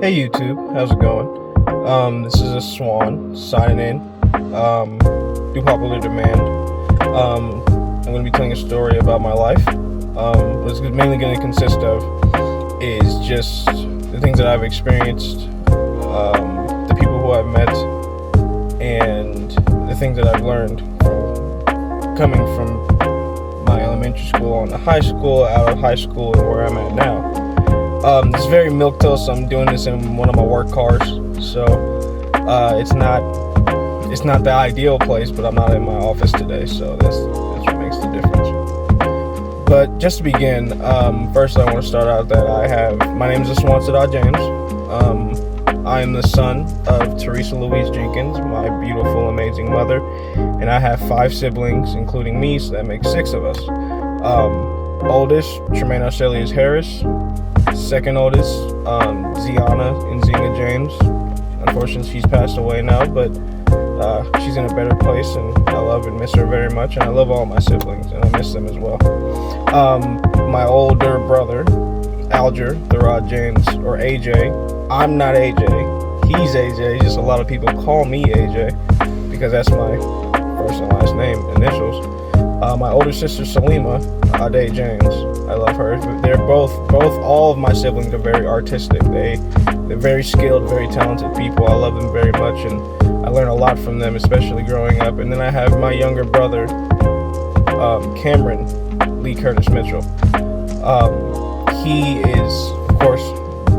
Hey YouTube, how's it going? This is a Swan signing in. Due popular demand. I'm going to be telling a story about my life. What it's mainly going to consist of is just the things that I've experienced, the people who I've met, and the things that I've learned coming from my elementary school on to high school, out of high school, and where I'm at now. It's very milquetoast, so I'm doing this in one of my work cars, so it's not the ideal place, but I'm not in my office today, so that's what makes the difference. But just to begin, first I want to start out that my name is Swan James. I am the son of Teresa Louise Jenkins, my beautiful, amazing mother, and I have 5 siblings, including me, so that makes 6 of us. Oldest, Tremaine Arcelius Harris. Second oldest, Ziana Nzinga James. Unfortunately, she's passed away now, but she's in a better place, and I love and miss her very much, and I love all my siblings, and I miss them as well. My older brother, Alger Therod James, or AJ. I'm not AJ. He's AJ. Just a lot of people call me AJ because that's my first and last name, initials. My older sister, Salima Ade James. I love her. They're all of my siblings are very artistic. They're very skilled, very talented people. I love them very much, and I learn a lot from them, especially growing up. And then I have my younger brother, Cameron Lee Curtis Mitchell. He is, of course,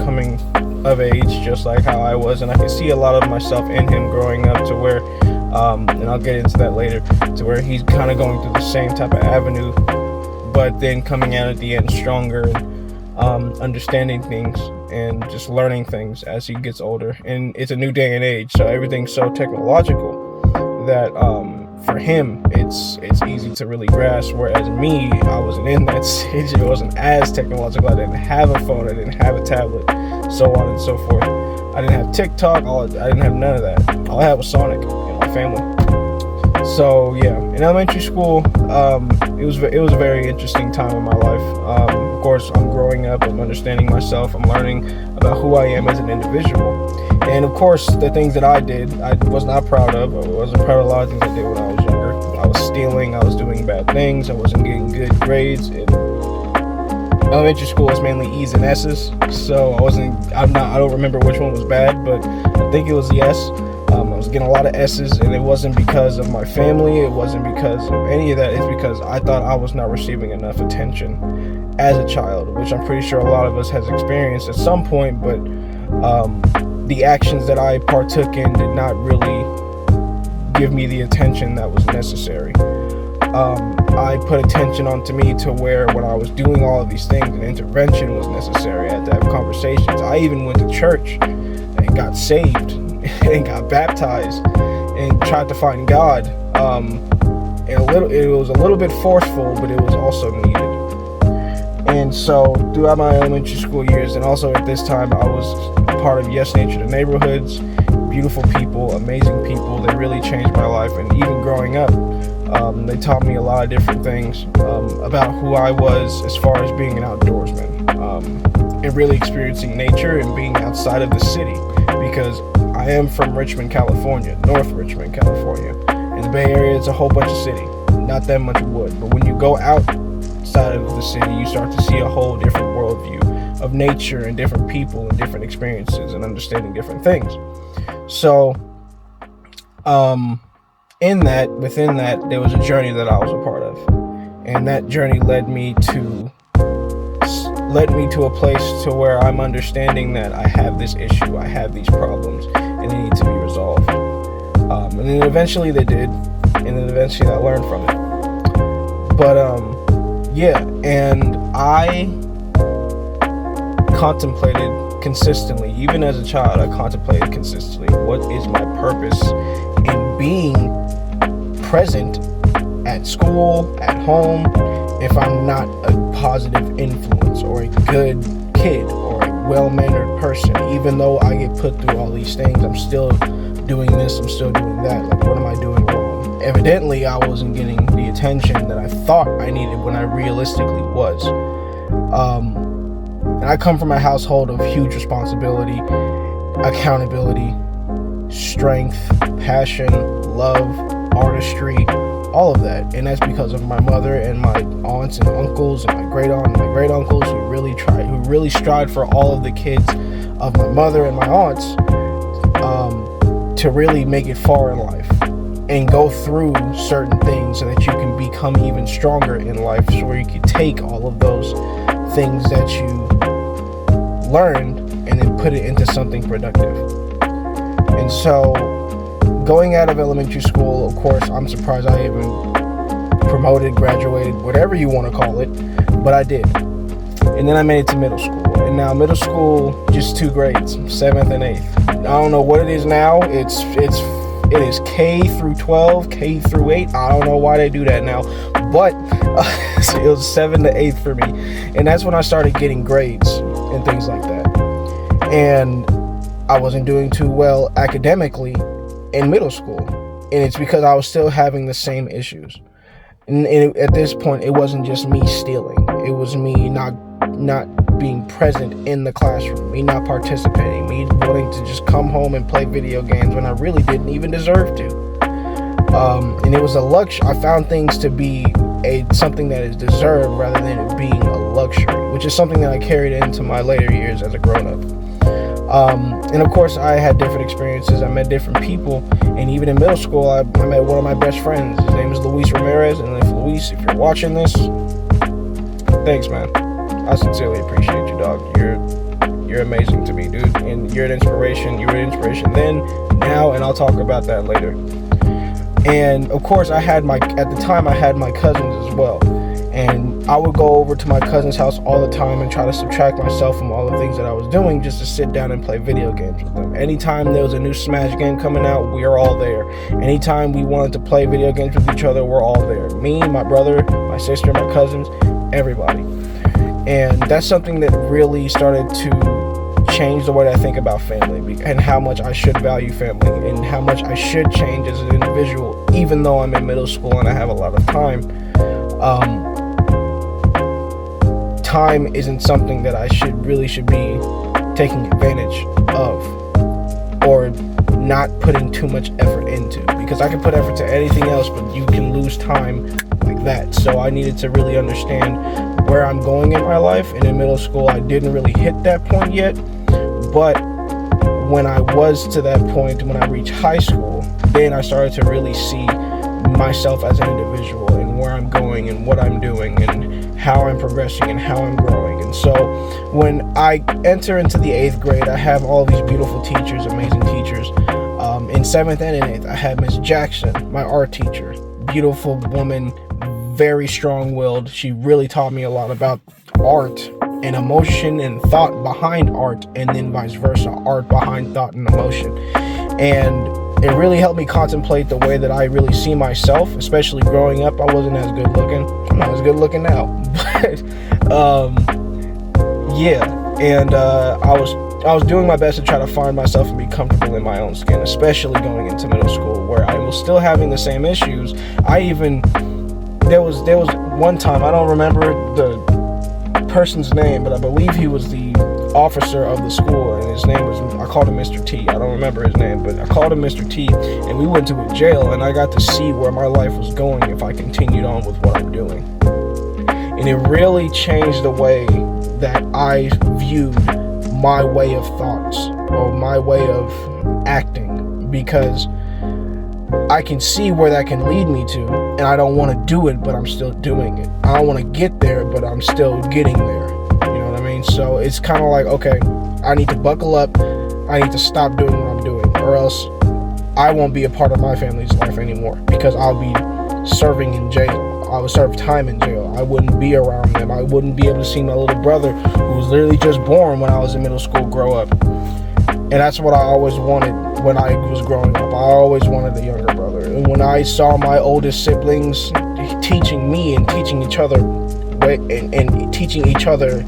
coming of age just like how I was, and I can see a lot of myself in him growing up to where, and I'll get into that later, to where he's kind of going through the same type of avenue, but then coming out at the end stronger and understanding things and just learning things as he gets older. And it's a new day and age, so everything's so technological that for him it's easy to really grasp, whereas me, I wasn't in that stage. It wasn't as technological. I didn't have a phone, I didn't have a tablet, so on and so forth. I didn't have TikTok, I didn't have none of that. All I had was Sonic and my family. So yeah, in elementary school, it was a very interesting time in my life. Of course, I'm growing up, I'm understanding myself, I'm learning about who I am as an individual. And of course, the things that I did, I was not proud of. I wasn't proud of a lot of things I did when I was younger. I was stealing, I was doing bad things, I wasn't getting good grades. And elementary school is mainly E's and S's, so I don't remember which one was bad, but I think it was the S. I was getting a lot of S's, and it wasn't because of my family, it wasn't because of any of that, it's because I thought I was not receiving enough attention as a child, which I'm pretty sure a lot of us has experienced at some point, but the actions that I partook in did not really give me the attention that was necessary. I put attention onto me to where when I was doing all of these things, an intervention was necessary. I had to have conversations. I even went to church and got saved and got baptized and tried to find God. And it was a little bit forceful, but it was also needed. And so throughout my elementary school years, and also at this time, I was part of Yes Nature, the neighborhoods. Beautiful people, amazing people. They really changed my life. And even growing up, they taught me a lot of different things about who I was as far as being an outdoorsman, and really experiencing nature and being outside of the city, because I am from Richmond, California, North Richmond, California. In the Bay Area, it's a whole bunch of city, not that much wood. But when you go outside of the city, you start to see a whole different worldview of nature and different people and different experiences and understanding different things. So, within that, there was a journey that I was a part of, and that journey led me to a place to where I'm understanding that I have this issue, I have these problems, and they need to be resolved. And then eventually they did, and then eventually I learned from it. But yeah, and I contemplated consistently, even as a child, I contemplated consistently, what is my purpose in being present at school, at home, if I'm not a positive influence or a good kid or a well-mannered person. Even though I get put through all these things, I'm still doing this, I'm still doing that. Like, what am I doing wrong? Evidently, I wasn't getting the attention that I thought I needed when I realistically was. And I come from a household of huge responsibility, accountability, strength, passion, love, artistry, all of that. And that's because of my mother and my aunts and uncles and my great aunt and my great uncles who really strive for all of the kids of my mother and my aunts to really make it far in life and go through certain things so that you can become even stronger in life, so where you can take all of those things that you learned and then put it into something productive. And so going out of elementary school, of course, I'm surprised I even promoted, graduated, whatever you want to call it, but I did. And then I made it to middle school. And now middle school, just 2 grades, 7th and 8th. I don't know what it is now. It is K through 12, K through 8. I don't know why they do that now, but it was 7th to 8th for me. And that's when I started getting grades and things like that. And I wasn't doing too well academically in middle school. And it's because I was still having the same issues. And at this point, it wasn't just me stealing. It was me not being present in the classroom, me not participating, me wanting to just come home and play video games when I really didn't even deserve to. And it was a luxury. I found things to be something that is deserved rather than it being a luxury, which is something that I carried into my later years as a grown-up. And of course, I had different experiences. I met different people, and even in middle school, I met one of my best friends. His name is Luis Ramirez, and Luis, if you're watching this, thanks, man. I sincerely appreciate you, dog. You're amazing to me, dude, and you're an inspiration. You were an inspiration then, now, and I'll talk about that later. And of course, at the time I had my cousins as well, and I would go over to my cousin's house all the time and try to subtract myself from all the things that I was doing just to sit down and play video games with them. Anytime there was a new Smash game coming out, we are all there. Anytime we wanted to play video games with each other, we're all there. Me, my brother, my sister, my cousins, everybody. And that's something that really started to change the way I think about family and how much I should value family and how much I should change as an individual, even though I'm in middle school and I have a lot of time. Time isn't something that I should be taking advantage of or not putting too much effort into, because I can put effort to anything else, but you can lose time like that. So I needed to really understand where I'm going in my life, and in middle school I didn't really hit that point yet, but when I was to that point, when I reached high school, then I started to really see myself as an individual and where I'm going and what I'm doing and how I'm progressing and how I'm growing. And so when I enter into the 8th grade, I have all these beautiful teachers, amazing teachers. In 7th and in 8th, I had Miss Jackson, my art teacher, beautiful woman, very strong-willed. She really taught me a lot about art and emotion and thought behind art, and then vice versa, art behind thought and emotion. And it really helped me contemplate the way that I really see myself, especially growing up. I wasn't as good looking. I'm not as good looking now, but yeah. And I was doing my best to try to find myself and be comfortable in my own skin, especially going into middle school where I was still having the same issues. There was one time, I don't remember the person's name, but I believe he was the officer of the school, and his name was, I called him Mr. T. I don't remember his name, but I called him Mr. T, and we went to a jail, and I got to see where my life was going if I continued on with what I'm doing. And it really changed the way that I viewed my way of thoughts or my way of acting, because I can see where that can lead me to, and I don't want to do it, but I'm still doing it. I don't want to get there, but I'm still getting there. You know what I mean? So it's kind of like, okay, I need to buckle up. I need to stop doing what I'm doing, or else I won't be a part of my family's life anymore, because I'll be serving in jail. I would serve time in jail. I wouldn't be around them. I wouldn't be able to see my little brother, who was literally just born when I was in middle school, grow up. And that's what I always wanted when I was growing up. I always wanted a younger brother. And when I saw my oldest siblings teaching me and teaching each other and teaching each other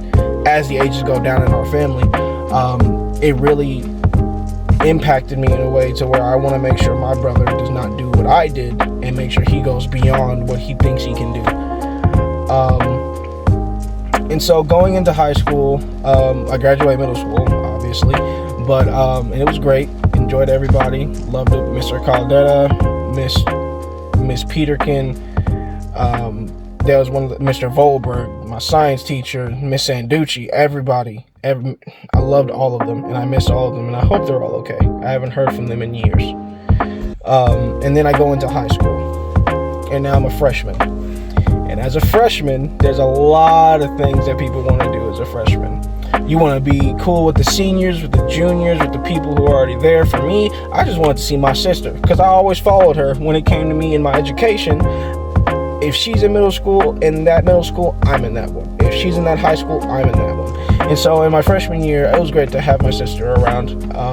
as the ages go down in our family, it really impacted me in a way to where I want to make sure my brother does not do what I did and make sure he goes beyond what he thinks he can do. And so going into high school, I graduated middle school, obviously, but and it was great. Enjoyed everybody, loved it. Mr. Caldera, Miss Peterkin. There was Mr. Volberg, my science teacher, Miss Sanducci, everybody. I loved all of them, and I miss all of them, and I hope they're all okay. I haven't heard from them in years. And then I go into high school, and now I'm a freshman. And as a freshman, there's a lot of things that people want to do as a freshman. You want to be cool with the seniors, with the juniors, with the people who are already there. For me, I just wanted to see my sister, because I always followed her when it came to me in my education. If she's in middle school, in that middle school, I'm in that one. If she's in that high school, I'm in that one. And so in my freshman year, it was great to have my sister around,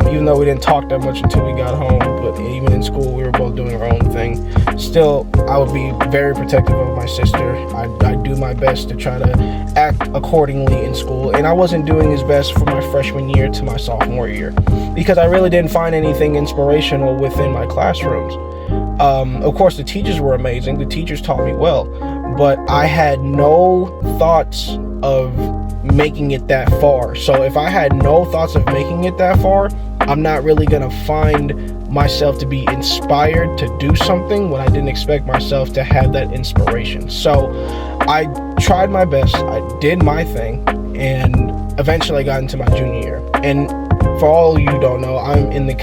even though we didn't talk that much until we got home. But even in school, we were both doing our own thing. Still, I would be very protective of my sister. I do my best to try to act accordingly in school. And I wasn't doing as best from my freshman year to my sophomore year, because I really didn't find anything inspirational within my classrooms. Of course, the teachers were amazing. The teachers taught me well, but I had no thoughts of making it that far. So if I had no thoughts of making it that far, I'm not really gonna find myself to be inspired to do something when I didn't expect myself to have that inspiration. So I tried my best, I did my thing, and eventually I got into my junior year. And for all you don't know, I was in the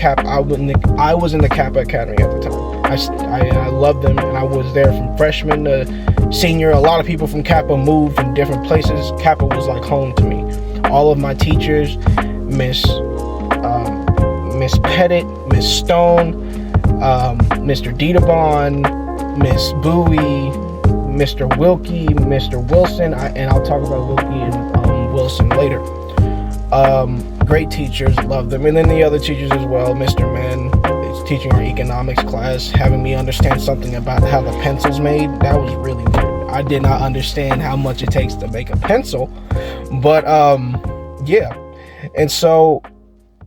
Kappa Academy at the time. I loved them, and I was there from freshman to senior. A lot of people from Kappa moved in different places. Kappa was like home to me. All of my teachers, Miss Pettit, Miss Stone, Mr. Dietabon, Miss Bowie, Mr. Wilkie, Mr. Wilson, and I'll talk about Wilkie and Wilson later. Great teachers, love them. And then the other teachers as well. Mr. Mann is teaching our economics class, having me understand something about how the pencil's made. That was really weird. I did not understand how much it takes to make a pencil, but yeah. And so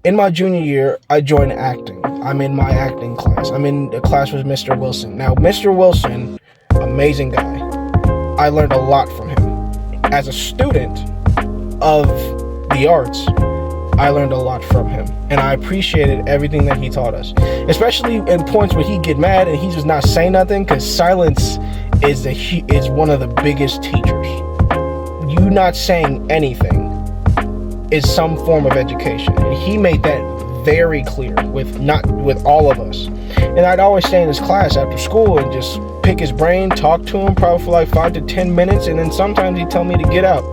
in my junior year, I joined acting. I'm in my acting class. I'm in a class with Mr. Wilson. Now, Mr. Wilson, amazing guy. I learned a lot from him. As a student of the arts, I learned a lot from him, and I appreciated everything that he taught us, especially in points where he'd get mad and he just not say nothing, because silence is one of the biggest teachers. You not saying anything is some form of education, and he made that very clear with all of us. And I'd always stay in his class after school and just pick his brain, talk to him probably for like 5 to 10 minutes, and then sometimes he'd tell me to get out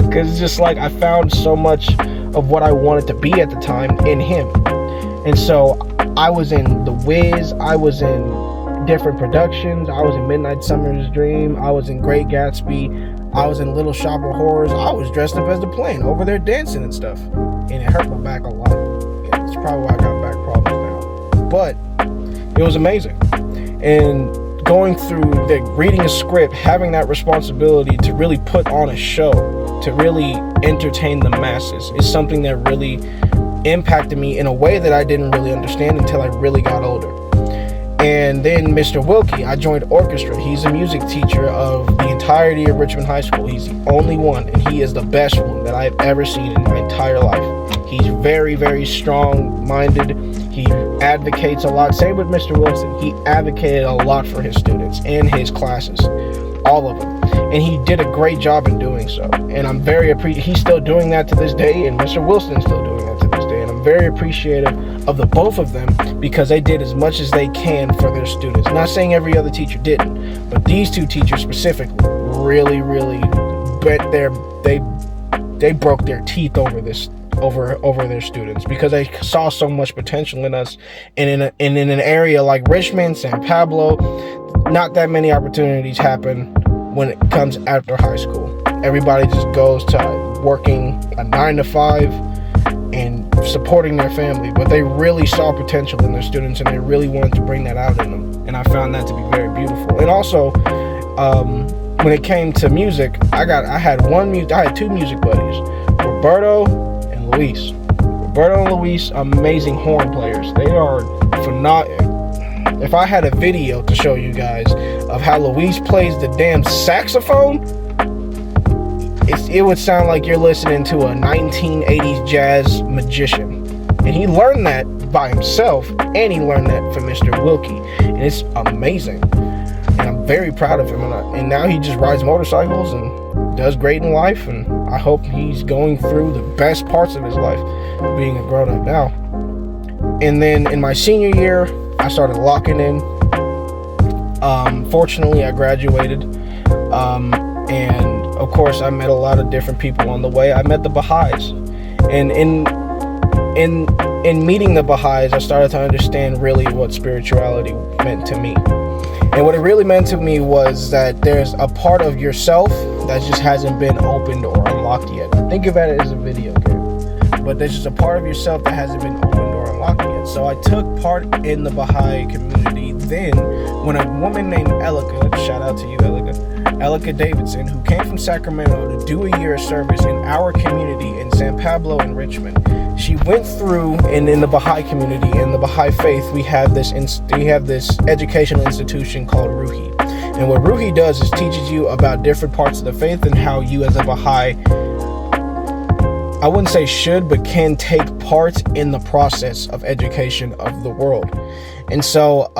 because it's just like I found so much of what I wanted to be at the time in him. And so I was in The Wiz, I was in different productions, I was in Midnight Summer's Dream, I was in Great Gatsby, I was in Little Shop of Horrors. I was dressed up as the plane over there dancing and stuff, and it hurt my back a lot. Yeah, it's probably why I got back problems now, but it was amazing. And going through reading a script, having that responsibility to really put on a show, to really entertain the masses, is something that really impacted me in a way that I didn't really understand until I really got older. And then Mr. Wilkie, I joined orchestra. He's a music teacher of the entirety of Richmond High School. He's the only one, and he is the best one that I've ever seen in my entire life. He's very, very strong-minded. He advocates a lot. Same with Mr. Wilson. He advocated a lot for his students and his classes, all of them. And he did a great job in doing so. And I'm very appreciative. He's still doing that to this day, and Mr. Wilson is still doing that to this day. And I'm very appreciative of the both of them, because they did as much as they can for their students. Not saying every other teacher didn't, but these two teachers specifically really, really they broke their teeth over this, over their students, because they saw so much potential in us. And in an area like Richmond, San Pablo, not that many opportunities happen when it comes after high school. Everybody just goes to working a 9 to 5 and supporting their family, but they really saw potential in their students, and they really wanted to bring that out in them. And I found that to be very beautiful. And also, when it came to music, I had two music buddies, Roberto and Luis. Roberto and Luis, amazing horn players. They are phenomenal. If I had a video to show you guys of how Luis plays the damn saxophone, it would sound like you're listening to a 1980s jazz magician. And he learned that by himself, and he learned that from Mr. Wilkie. And it's amazing. And I'm very proud of him. And now he just rides motorcycles and does great in life. And I hope he's going through the best parts of his life being a grown-up now. And then in my senior year, I started locking in. Fortunately, I graduated. And of course, I met a lot of different people on the way. I met the Baha'is. And in meeting the Baha'is, I started to understand really what spirituality meant to me. And what it really meant to me was that there's a part of yourself that just hasn't been opened or unlocked yet. Think of it as a video game. But there's just a part of yourself that hasn't been opened or unlocked yet. So I took part in the Baha'i community then when a woman named Elika, shout out to you Elika Davidson, who came from Sacramento to do a year of service in our community in San Pablo and Richmond. She went through, and in the Baha'i community, in the Baha'i faith, we have this educational institution called Ruhi. And what Ruhi does is teaches you about different parts of the faith and how you as a Baha'i, I wouldn't say should, but can take part in the process of education of the world. And so,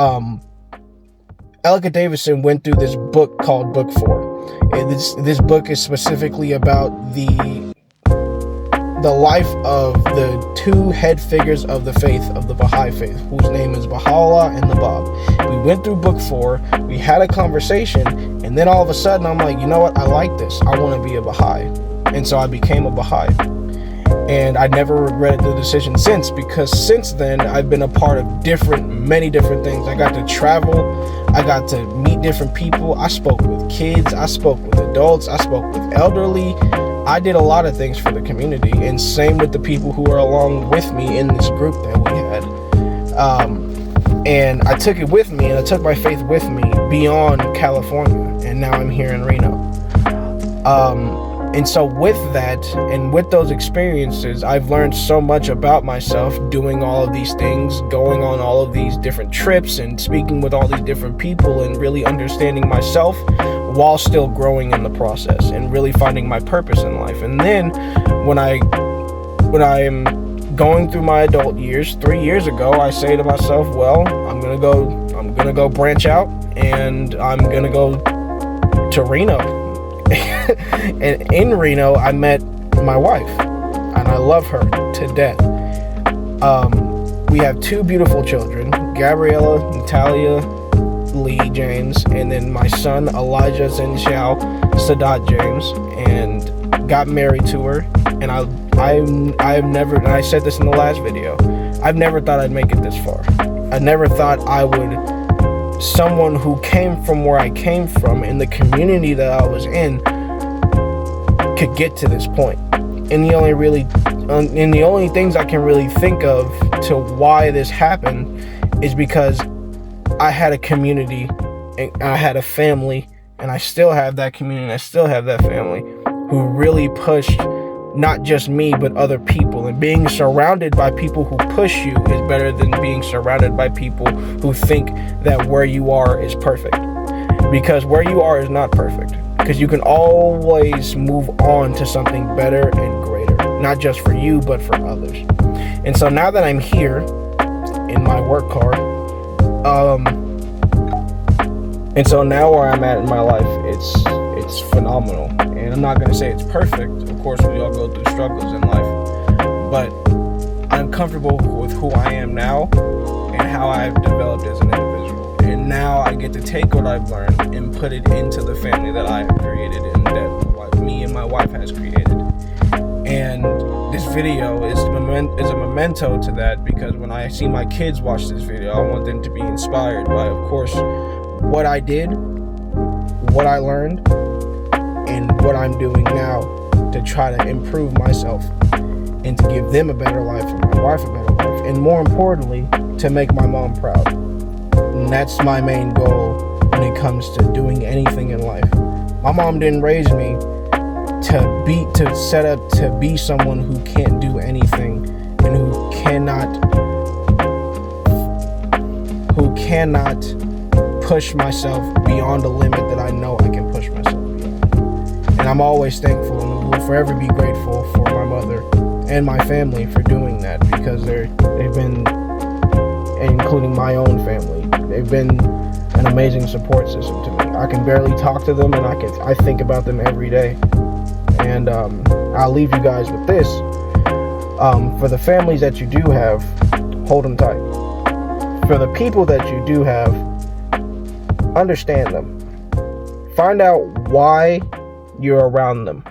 Elika Davidson went through this book called Book 4. And this book is specifically about the life of the two head figures of the faith, of the Baha'i faith, whose name is Baha'u'llah and the Bab. We went through Book 4, we had a conversation, and then all of a sudden I'm like, you know what, I like this, I want to be a Baha'i. And so I became a Baha'i. And I never regretted the decision since, because since then I've been a part of many different things. I got to travel, I got to meet different people, I spoke with kids, I spoke with adults, I spoke with elderly. I did a lot of things for the community, and same with the people who are along with me in this group that we had. And I took it with me, and I took my faith with me beyond California, and now I'm here in Reno. And so with that, and with those experiences, I've learned so much about myself doing all of these things, going on all of these different trips and speaking with all these different people and really understanding myself while still growing in the process and really finding my purpose in life. And then when I am going through my adult years, 3 years ago, I say to myself, well, I'm gonna go branch out, and I'm gonna go to Reno. And in Reno, I met my wife, and I love her to death. We have 2 beautiful children, Gabriella, Natalia, Lee James, and then my son Elijah Zinxiao Sadat James, and got married to her. And I've never, and I said this in the last video, I've never thought I'd make it this far. I never thought someone who came from where I came from in the community that I was in could get to this point. And the only things I can really think of to why this happened is because I had a community, and I had a family, and I still have that community, and I still have that family who really pushed not just me, but other people. And being surrounded by people who push you is better than being surrounded by people who think that where you are is perfect. Because where you are is not perfect. Because you can always move on to something better and greater. Not just for you, but for others. And so now that I'm here in my work car, and so now where I'm at in my life, it's phenomenal. And I'm not going to say it's perfect. Of course, we all go through struggles in life. But I'm comfortable with who I am now and how I've developed as an individual. And now I get to take what I've learned and put it into the family that I have created and that me and my wife has created. And this video is a memento to that, because when I see my kids watch this video, I want them to be inspired by, of course, what I did, what I learned, and what I'm doing now to try to improve myself and to give them a better life and my wife a better life, and more importantly, to make my mom proud. And that's my main goal when it comes to doing anything in life. My mom didn't raise me to be someone who can't do anything and who cannot push myself beyond the limit that I know I can push myself beyond. And I'm always thankful and will forever be grateful for my mother and my family for doing that, because they've been, including my own family, they've been an amazing support system to me. I can barely talk to them, and I think about them every day. And I'll leave you guys with this. For the families that you do have, hold them tight. For the people that you do have, understand them. Find out why you're around them,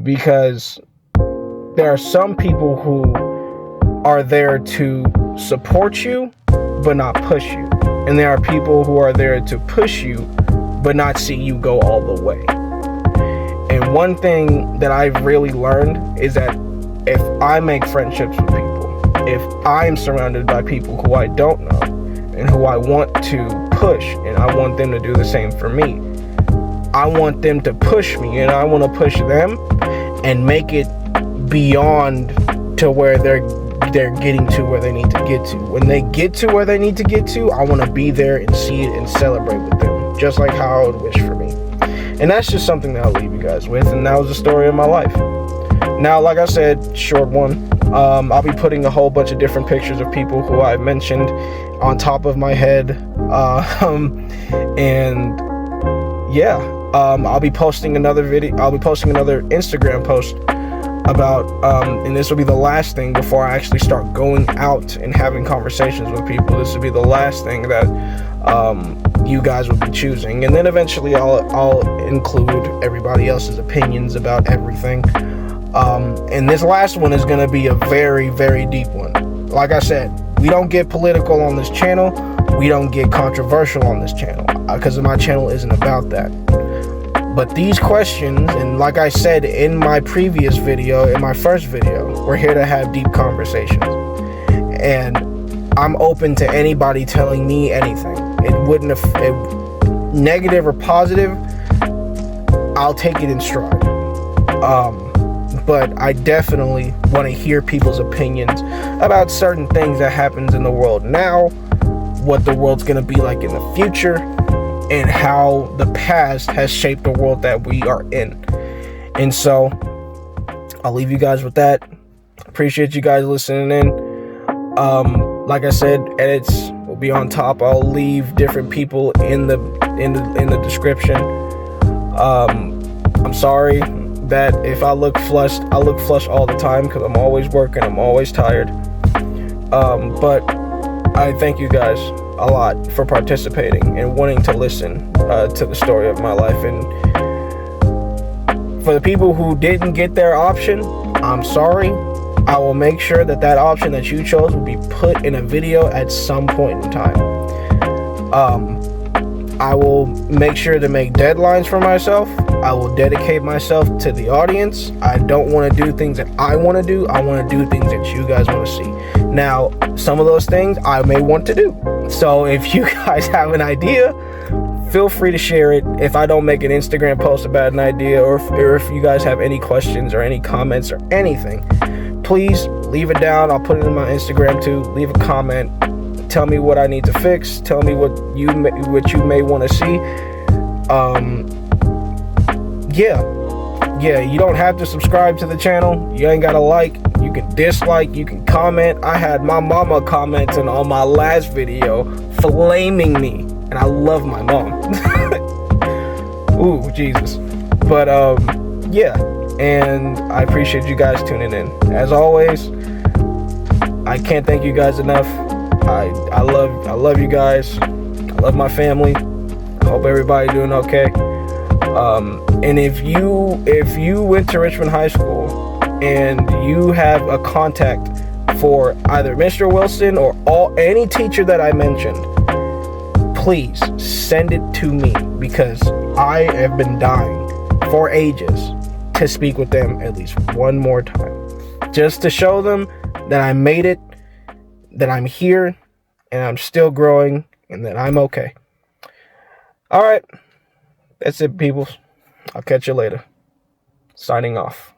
because there are some people who are there to support you but not push you, and there are people who are there to push you but not see you go all the way. And one thing that I've really learned is that if I make friendships with people, if I'm surrounded by people who I don't know and who I want to push, and I want them to do the same for me, I want them to push me, and I want to push them and make it beyond to where they're getting to where they need to get to. When they get to where they need to get to, I want to be there and see it and celebrate with them, just like how I would wish for me. And that's just something that I'll leave you guys with, and that was the story of my life. Now, like I said, short one, I'll be putting a whole bunch of different pictures of people who I've mentioned on top of my head, and yeah, I'll be posting another video. I'll be posting another Instagram post about, and this will be the last thing before I actually start going out and having conversations with people. This will be the last thing that you guys will be choosing, and then eventually I'll include everybody else's opinions about everything. And this last one is going to be a very, very deep one. Like I said, we don't get political on this channel. We don't get controversial on this channel, because my channel isn't about that. But these questions, and like I said in my previous video, in my first video, we're here to have deep conversations. And I'm open to anybody telling me anything. It wouldn't have, negative or positive, I'll take it in stride. But I definitely want to hear people's opinions about certain things that happens in the world now, what the world's going to be like in the future, and how the past has shaped the world that we are in. And so I'll leave you guys with that. Appreciate you guys listening in. Like I said, edits will be on top. I'll leave different people in the description. I'm sorry that if I look flushed all the time, because I'm always working, I'm always tired. But I thank you guys a lot for participating and wanting to listen to the story of my life. And for the people who didn't get their option, I'm sorry. I will make sure that that option that you chose will be put in a video at some point in time. I will make sure to make deadlines for myself. I will dedicate myself to the audience. I don't want to do things that I want to do. I want to do things that you guys want to see. Now, some of those things I may want to do. So if you guys have an idea, feel free to share it. If I don't make an Instagram post about an idea, or if you guys have any questions or any comments or anything, please leave it down. I'll put it in my Instagram too. Leave a comment. Tell me what I need to fix. Tell me what you may want to see. Yeah, you don't have to subscribe to the channel. You ain't gotta like. You can dislike. You can comment. I had my mama commenting on my last video, flaming me, and I love my mom. Ooh, Jesus. But yeah, and I appreciate you guys tuning in. As always, I can't thank you guys enough. I love you guys. I love my family. I hope everybody doing okay. And if you went to Richmond High School and you have a contact for either Mr. Wilson or any teacher that I mentioned, please send it to me, because I have been dying for ages to speak with them at least one more time, just to show them that I made it, that I'm here, and I'm still growing, and that I'm okay. All right, that's it, people. I'll catch you later. Signing off.